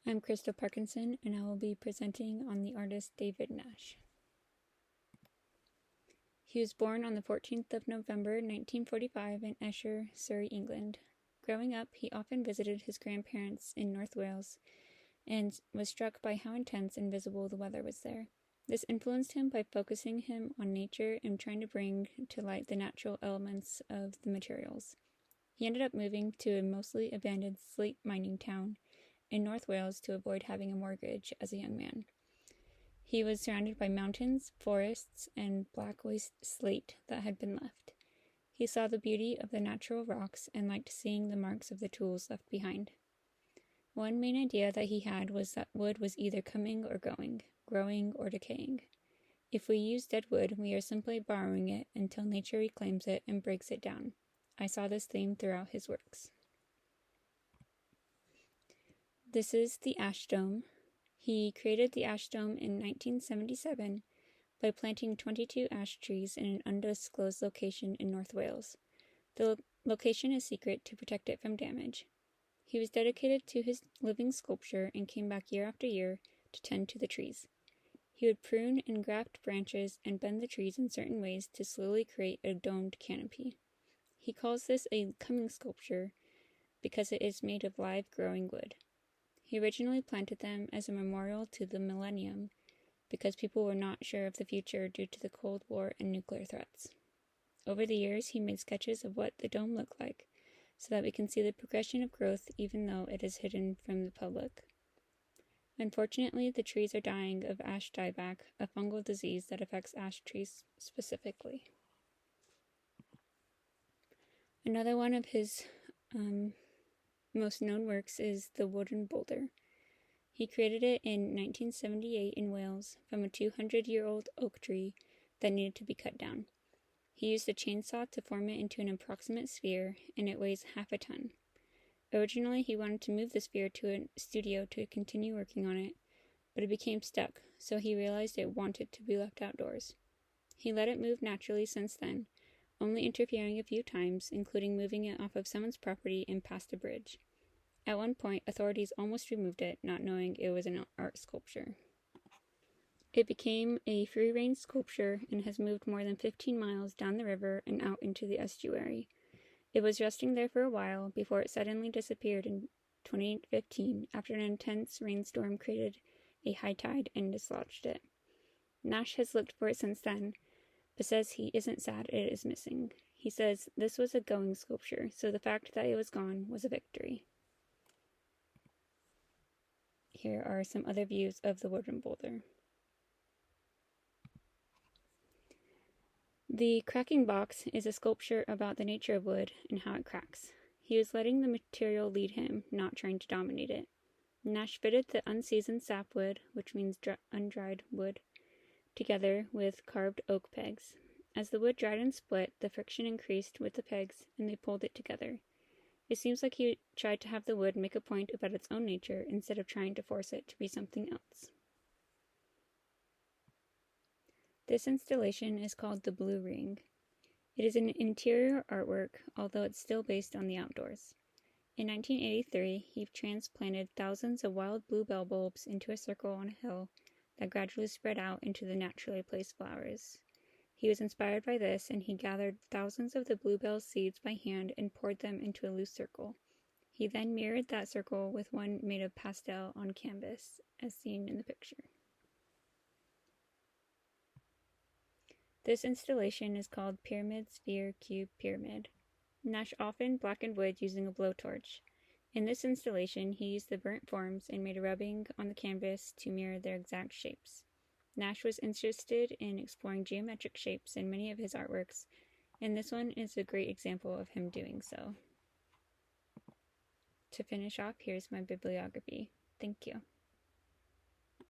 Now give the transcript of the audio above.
I'm Crystal Parkinson, and I will be presenting on the artist David Nash. He was born on the 14th of November 1945 in Esher, Surrey, England. Growing up, he often visited his grandparents in North Wales and was struck by how intense and visible the weather was there. This influenced him by focusing him on nature and trying to bring to light the natural elements of the materials. He ended up moving to a mostly abandoned slate mining town in North Wales to avoid having a mortgage as a young man. He was surrounded by mountains, forests, and black waste slate that had been left. He saw the beauty of the natural rocks and liked seeing the marks of the tools left behind. One main idea that he had was that wood was either coming or going, growing or decaying. If we use dead wood, we are simply borrowing it until nature reclaims it and breaks it down. I saw this theme throughout his works. This is the ash dome. He created the ash dome in 1977 by planting 22 ash trees in an undisclosed location in North Wales. The location is secret to protect it from damage. He was dedicated to his living sculpture and came back year after year to tend to the trees. He would prune and graft branches and bend the trees in certain ways to slowly create a domed canopy. He calls this a coming sculpture because it is made of live growing wood. He originally planted them as a memorial to the millennium because people were not sure of the future due to the Cold War and nuclear threats. Over the years, he made sketches of what the dome looked like so that we can see the progression of growth even though it is hidden from the public. Unfortunately, the trees are dying of ash dieback, a fungal disease that affects ash trees specifically. Another one of his most known works is the wooden boulder. He created it in 1978 in Wales from a 200-year-old oak tree that needed to be cut down. He used a chainsaw to form it into an approximate sphere, and it weighs half a ton. Originally, he wanted to move the sphere to a studio to continue working on it, but it became stuck, so he realized it wanted to be left outdoors. He let it move naturally since then, only interfering a few times, including moving it off of someone's property and past a bridge. At one point, authorities almost removed it, not knowing it was an art sculpture. It became a free-range sculpture and has moved more than 15 miles down the river and out into the estuary. It was resting there for a while before it suddenly disappeared in 2015 after an intense rainstorm created a high tide and dislodged it. Nash has looked for it since then, but says he isn't sad it is missing. He says this was a going sculpture, so the fact that it was gone was a victory. Here are some other views of the wooden boulder. The cracking box is a sculpture about the nature of wood and how it cracks. He was letting the material lead him, not trying to dominate it. Nash fitted the unseasoned sapwood, which means undried wood, together with carved oak pegs. As the wood dried and split, the friction increased with the pegs, and they pulled it together. It seems like he tried to have the wood make a point about its own nature instead of trying to force it to be something else. This installation is called the Blue Ring. It is an interior artwork, although it's still based on the outdoors. In 1983, he transplanted thousands of wild bluebell bulbs into a circle on a hill that gradually spread out into the naturally placed flowers. He was inspired by this, and he gathered thousands of the bluebell seeds by hand and poured them into a loose circle. He then mirrored that circle with one made of pastel on canvas, as seen in the picture. This installation is called Pyramid, Sphere, Cube, Pyramid. Nash often blackened wood using a blowtorch. In this installation, he used the burnt forms and made a rubbing on the canvas to mirror their exact shapes. Nash was interested in exploring geometric shapes in many of his artworks, and this one is a great example of him doing so. To finish off, here's my bibliography. Thank you.